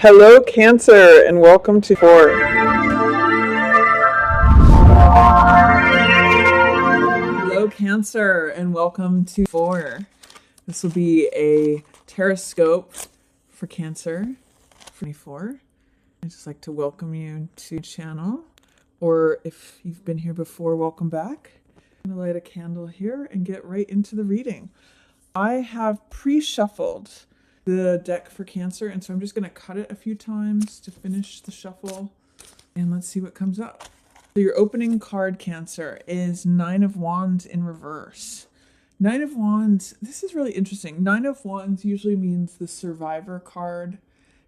Hello, Cancer, and welcome to 4. Hello, Cancer, and welcome to 4. This will be a Terrascope for Cancer for 24. I'd just like to welcome you to the channel, or if you've been here before, welcome back. I'm going to light a candle here and get right into the reading. I have pre-shuffled the deck for Cancer, and so I'm just going to cut it a few times to finish the shuffle, and let's see what comes up. So your opening card, Cancer, is 9 of Wands in reverse. 9 of Wands, this is really interesting. 9 of Wands usually means the survivor card,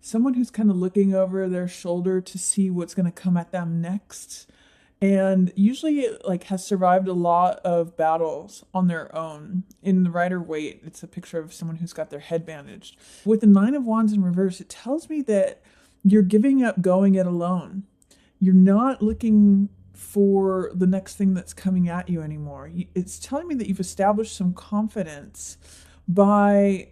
someone who's kind of looking over their shoulder to see what's going to come at them next, and usually has survived a lot of battles on their own. In the Rider-Waite, it's a picture of someone who's got their head bandaged. With the 9 of Wands in reverse, it tells me that you're giving up going it alone. You're not looking for the next thing that's coming at you anymore. It's telling me that you've established some confidence by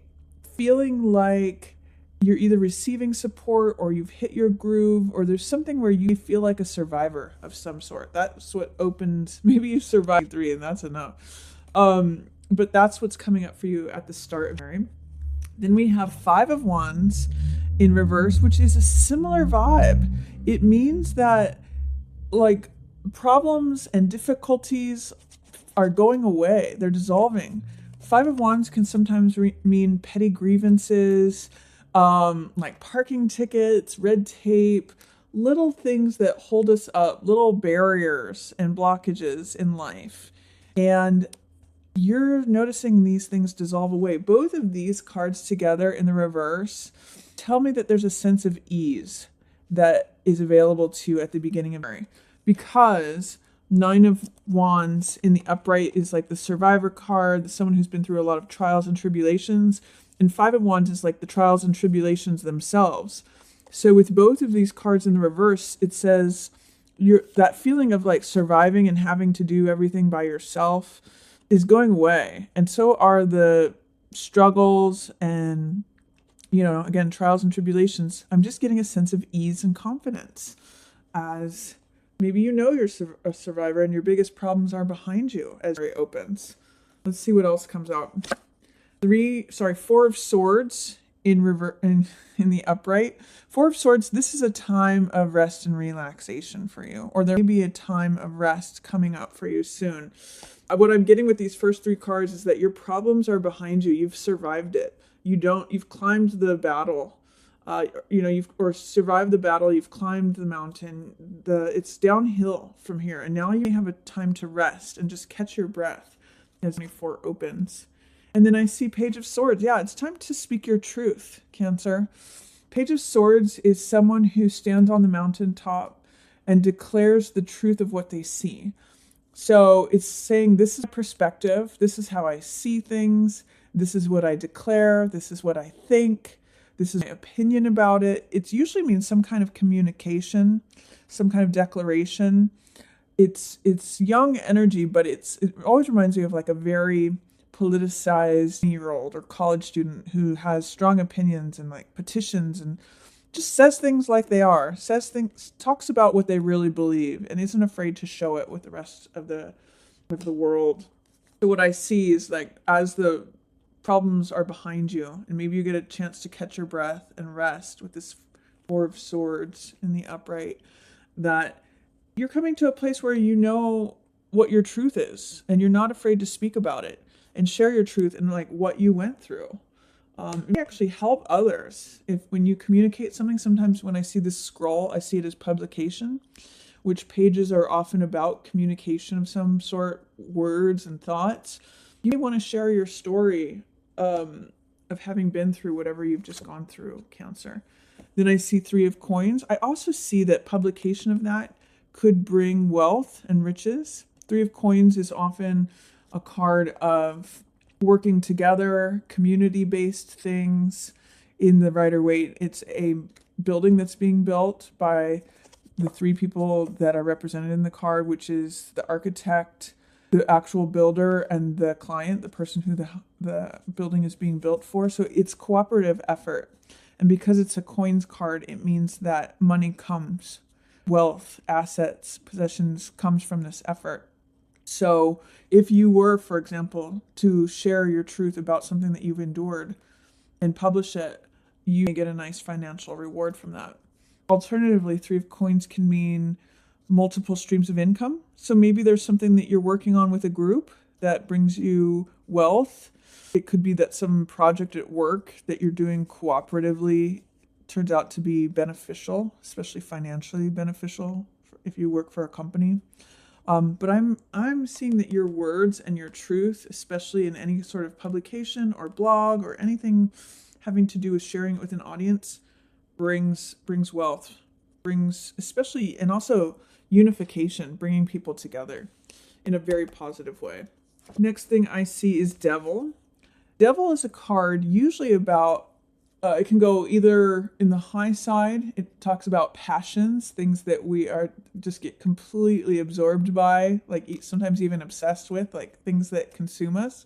feeling like you're either receiving support or you've hit your groove, or there's something where you feel like a survivor of some sort. That's what opened. Maybe you survived 3 and that's enough. But that's what's coming up for you at the start of Mary. Then we have 5 of Wands in reverse, which is a similar vibe. It means that problems and difficulties are going away. They're dissolving. 5 of Wands can sometimes mean petty grievances, like parking tickets, red tape, little things that hold us up, little barriers and blockages in life. And you're noticing these things dissolve away. Both of these cards together in the reverse tell me that there's a sense of ease that is available to you at the beginning of Mary, because 9 of Wands in the upright is like the survivor card, someone who's been through a lot of trials and tribulations. And 5 of Wands is like the trials and tribulations themselves. So with both of these cards in the reverse, it says that feeling of surviving and having to do everything by yourself is going away. And so are the struggles and, again, trials and tribulations. I'm just getting a sense of ease and confidence, as maybe you're a survivor and your biggest problems are behind you as it opens. Let's see what else comes out. 4 of Swords in the upright. 4 of Swords, this is a time of rest and relaxation for you, or there may be a time of rest coming up for you soon. What I'm getting with these first 3 cards is that your problems are behind you. You've survived it. You've climbed the battle. You've survived the battle. You've climbed the mountain. It's downhill from here, and now you have a time to rest and just catch your breath as 24 opens. And then I see Page of Swords. Yeah, it's time to speak your truth, Cancer. Page of Swords is someone who stands on the mountaintop and declares the truth of what they see. So it's saying, this is perspective. This is how I see things. This is what I declare. This is what I think. This is my opinion about it. It usually means some kind of communication, some kind of declaration. It's young energy, but it always reminds me of a very politicized year-old or college student who has strong opinions and petitions and just says things like they are, talks about what they really believe and isn't afraid to show it with the rest of the world. So what I see is as the problems are behind you and maybe you get a chance to catch your breath and rest with this 4 of Swords in the upright, that you're coming to a place where you know what your truth is and you're not afraid to speak about it and share your truth and what you went through. You actually help others. When you communicate something, sometimes when I see this scroll, I see it as publication, which pages are often about communication of some sort, words and thoughts. You may want to share your story of having been through whatever you've just gone through, Cancer. Then I see 3 of Coins. I also see that publication of that could bring wealth and riches. 3 of Coins is often a card of working together, community-based things. In the Rider-Waite, it's a building that's being built by the 3 people that are represented in the card, which is the architect, the actual builder, and the client, the person who the building is being built for. So it's cooperative effort. And because it's a coins card, it means that money comes, wealth, assets, possessions comes from this effort. So if you were, for example, to share your truth about something that you've endured and publish it, you may get a nice financial reward from that. Alternatively, Three of Coins can mean multiple streams of income. So maybe there's something that you're working on with a group that brings you wealth. It could be that some project at work that you're doing cooperatively turns out to be beneficial, especially financially beneficial if you work for a company. But I'm seeing that your words and your truth, especially in any sort of publication or blog or anything having to do with sharing it with an audience, brings wealth, brings especially, and also unification, bringing people together in a very positive way. Next thing I see is Devil. Devil is a card usually about, it can go either in the high side. It talks about passions, things that we are just get completely absorbed by, like sometimes even obsessed with, like things that consume us.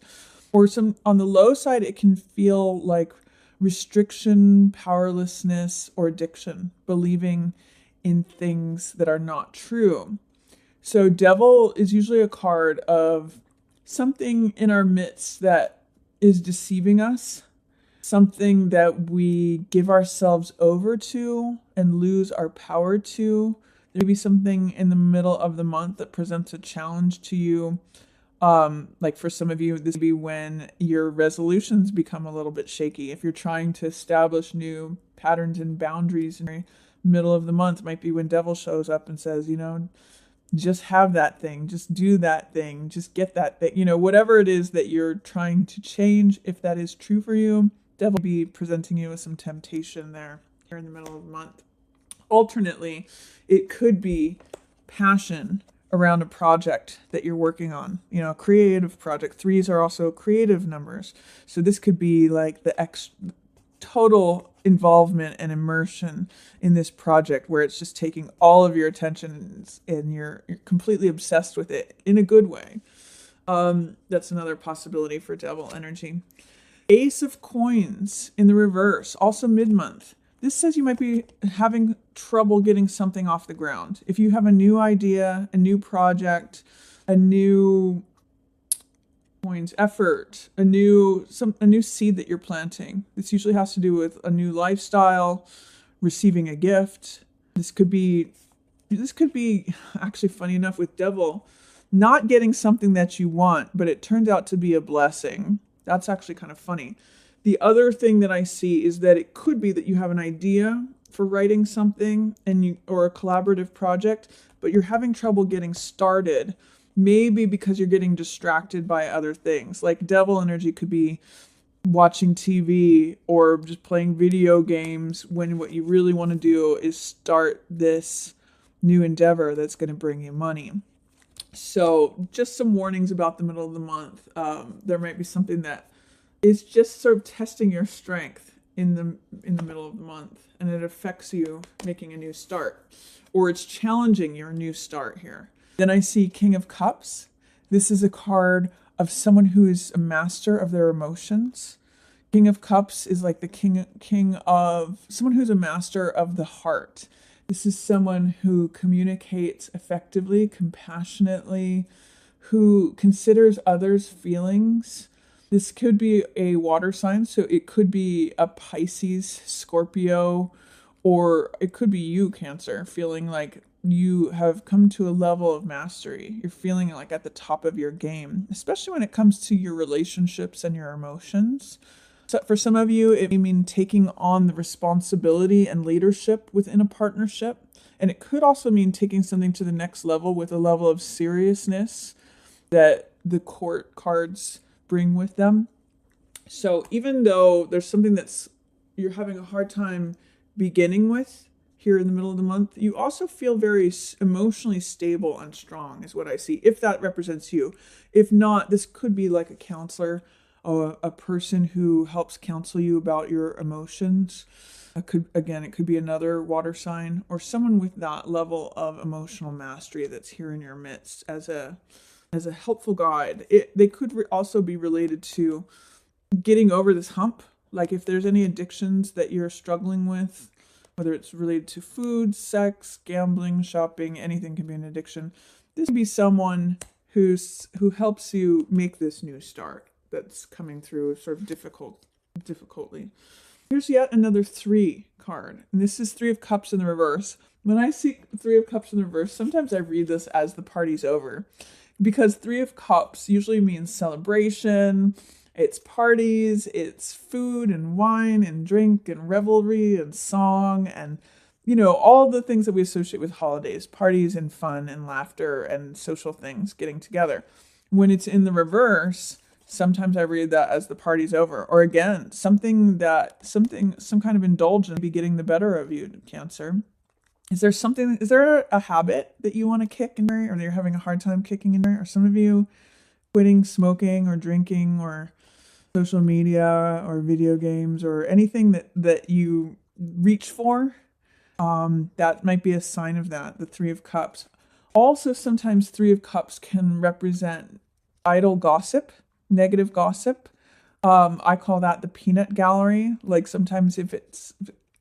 Or some on the low side, it can feel like restriction, powerlessness, or addiction, believing in things that are not true. So Devil is usually a card of something in our midst that is deceiving us, something that we give ourselves over to and lose our power to. There may be something in the middle of the month that presents a challenge to you. Like for some of you, this would be when your resolutions become a little bit shaky. If you're trying to establish new patterns and boundaries in the middle of the month, might be when Devil shows up and says, just have that thing, just do that thing, just get that thing, whatever it is that you're trying to change. If that is true for you, Devil will be presenting you with some temptation there here in the middle of the month. Alternately, it could be passion around a project that you're working on, a creative project. Threes are also creative numbers. So this could be like the total involvement and immersion in this project where it's just taking all of your attention and you're completely obsessed with it in a good way. That's another possibility for Devil energy. Ace of Coins in the reverse, also mid-month. This says you might be having trouble getting something off the ground. If you have a new idea, a new project, a new effort, a new seed that you're planting. This usually has to do with a new lifestyle, receiving a gift. This could be actually, funny enough, with Devil, not getting something that you want, but it turns out to be a blessing. That's actually kind of funny. The other thing that I see is that it could be that you have an idea for writing something or a collaborative project, but you're having trouble getting started. Maybe because you're getting distracted by other things. Like Devil energy could be watching TV or just playing video games when what you really want to do is start this new endeavor that's going to bring you money. So just some warnings about the middle of the month. There might be something that is just sort of testing your strength in the middle of the month, and it affects you making a new start, or it's challenging your new start here. Then I see King of Cups. This is a card of someone who is a master of their emotions. King of Cups is like the king of someone who's a master of the heart. This is someone who communicates effectively, compassionately, who considers others' feelings. This could be a water sign, so it could be a Pisces, Scorpio, or it could be you, Cancer, feeling like you have come to a level of mastery. You're feeling like at the top of your game, especially when it comes to your relationships and your emotions. So for some of you, it may mean taking on the responsibility and leadership within a partnership. And it could also mean taking something to the next level with a level of seriousness that the court cards bring with them. So even though there's something that's you're having a hard time beginning with, here in the middle of the month, you also feel very emotionally stable and strong is what I see, if that represents you. If not, this could be like a counselor or a person who helps counsel you about your emotions. It could be another water sign or someone with that level of emotional mastery that's here in your midst as a helpful guide. They could also be related to getting over this hump, Like if there's any addictions that you're struggling with, whether it's related to food, sex, gambling, shopping, anything can be an addiction. This could be someone who helps you make this new start that's coming through sort of difficultly. Here's yet another 3 card, and this is 3 of Cups in the reverse. When I see 3 of Cups in the reverse, sometimes I read this as the party's over, because 3 of Cups usually means celebration. It's parties, it's food and wine and drink and revelry and song and, all the things that we associate with holidays, parties and fun and laughter and social things getting together. When it's in the reverse, sometimes I read that as the party's over, or again, some kind of indulgence be getting the better of you, Cancer. Is there a habit that you want to kick in there, or that you're having a hard time kicking in there? Are some of you quitting smoking or drinking or social media or video games or anything that you reach for? That might be a sign of that, the 3 of Cups. Also, sometimes 3 of Cups can represent idle gossip, negative gossip. I call that the peanut gallery. Like sometimes if it's,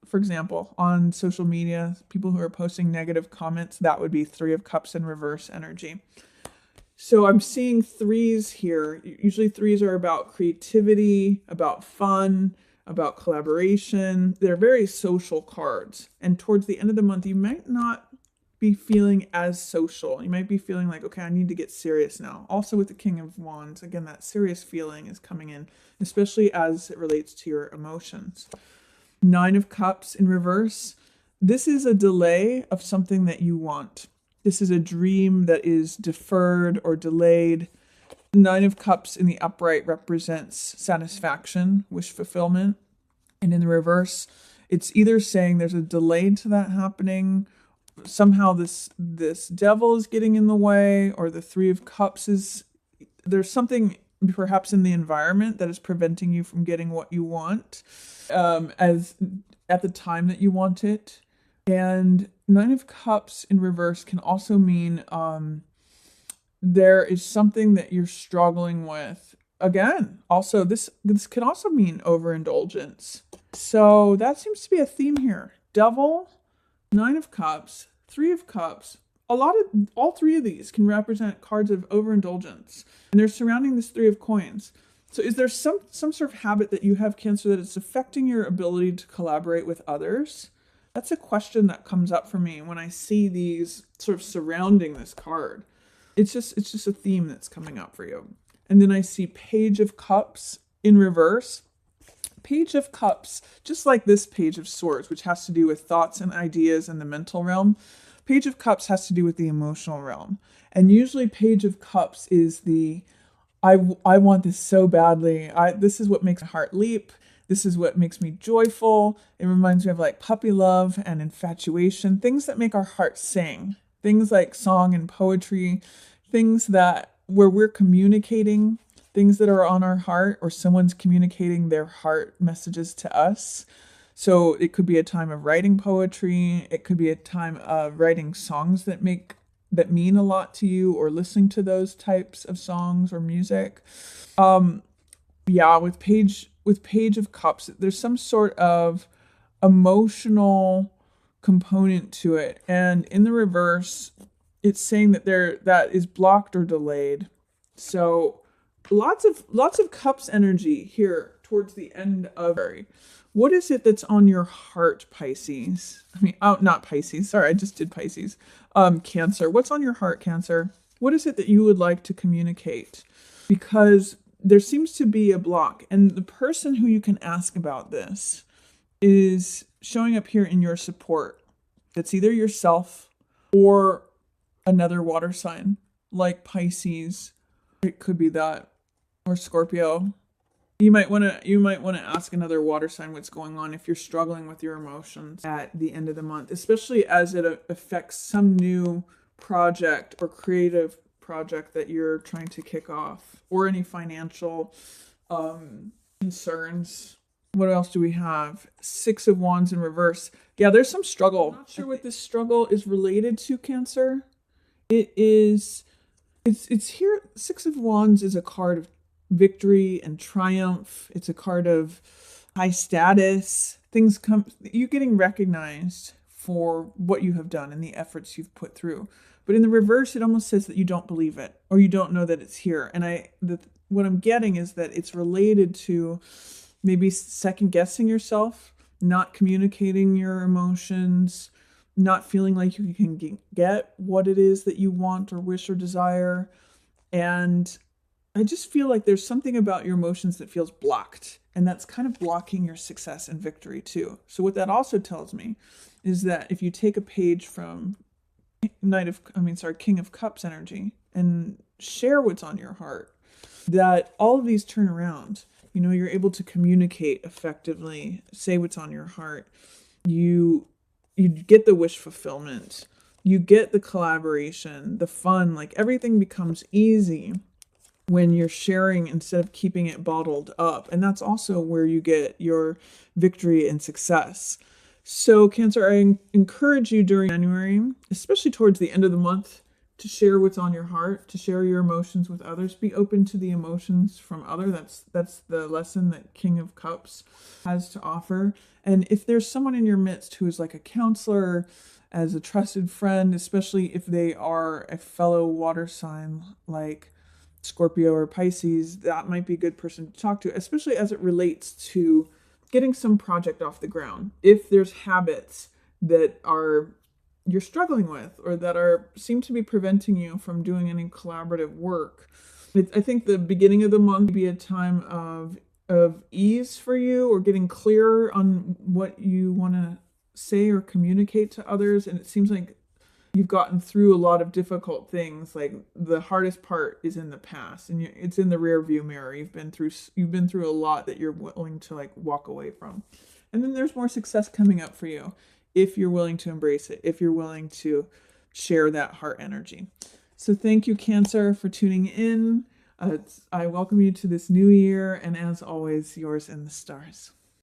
for example, on social media, people who are posting negative comments, that would be 3 of Cups in reverse energy. So I'm seeing 3s here. Usually 3s are about creativity, about fun, about collaboration. They're very social cards. And towards the end of the month, you might not be feeling as social. You might be feeling like, okay, I need to get serious now. Also with the King of Wands, again, that serious feeling is coming in, especially as it relates to your emotions. 9 of Cups in reverse. This is a delay of something that you want. This is a dream that is deferred or delayed. 9 of Cups in the upright represents satisfaction, wish fulfillment. And in the reverse, it's either saying there's a delay to that happening, somehow this devil is getting in the way, or the 3 of Cups there's something perhaps in the environment that is preventing you from getting what you want as at the time that you want it. And 9 of Cups in reverse can also mean there is something that you're struggling with. Again, also this can also mean overindulgence. So that seems to be a theme here. Devil, 9 of Cups, 3 of Cups. All 3 of these can represent cards of overindulgence, and they're surrounding this 3 of Coins. So is there some sort of habit that you have, Cancer, that it's affecting your ability to collaborate with others? That's a question that comes up for me when I see these sort of surrounding this card. It's just a theme that's coming up for you. And then I see Page of Cups in reverse. Page of Cups, just like this Page of Swords, which has to do with thoughts and ideas in the mental realm, Page of Cups has to do with the emotional realm. And usually Page of Cups is I want this so badly. This is what makes my heart leap. This is what makes me joyful. It reminds me of like puppy love and infatuation, things that make our hearts sing, things like song and poetry, things where we're communicating things that are on our heart, or someone's communicating their heart messages to us. So it could be a time of writing poetry. It could be a time of writing songs that mean a lot to you, or listening to those types of songs or music. With Page of Cups, there's some sort of emotional component to it. And in the reverse, it's saying that that is blocked or delayed. So lots of Cups energy here towards the end of February. What is it that's on your heart, Pisces? Not Pisces. Sorry, I just did Pisces. Cancer. What's on your heart, Cancer? What is it that you would like to communicate? Because there seems to be a block, and the person who you can ask about this is showing up here in your support. It's either yourself or another water sign, like Pisces. It could be that, or Scorpio. You might want to ask another water sign what's going on if you're struggling with your emotions at the end of the month, especially as it affects some new project or creative project that you're trying to kick off, or any financial concerns. What else do we have? 6 of Wands in reverse. Yeah, there's some struggle. I'm not sure what this struggle is related to, Cancer. It's here. 6 of Wands is a card of victory and triumph. It's a card of high status, things come, you getting recognized for what you have done and the efforts you've put through. But in the reverse, it almost says that you don't believe it or you don't know that it's here. And what I'm getting is that it's related to maybe second guessing yourself, not communicating your emotions, not feeling like you can get what it is that you want or wish or desire. And I just feel like there's something about your emotions that feels blocked, and that's kind of blocking your success and victory too. So what that also tells me is that if you take a page from King of Cups energy and share what's on your heart, that all of these turn around. You know, you're able to communicate effectively, say what's on your heart. You get the wish fulfillment. You get the collaboration, the fun, like everything becomes easy when you're sharing instead of keeping it bottled up. And that's also where you get your victory and success. So Cancer, I encourage you during January, especially towards the end of the month, to share what's on your heart, to share your emotions with others. Be open to the emotions from others. That's the lesson that King of Cups has to offer. And if there's someone in your midst who is like a counselor, as a trusted friend, especially if they are a fellow water sign like Scorpio or Pisces, that might be a good person to talk to, especially as it relates to getting some project off the ground. If there's habits that you're struggling with or that seem to be preventing you from doing any collaborative work, I think the beginning of the month would be a time of ease for you, or getting clearer on what you want to say or communicate to others. And it seems like you've gotten through a lot of difficult things. Like the hardest part is in the past, and it's in the rear view mirror. You've been through a lot that you're willing to like walk away from. And then there's more success coming up for you if you're willing to embrace it, if you're willing to share that heart energy. So thank you, Cancer, for tuning in. I welcome you to this new year, and as always, yours in the stars.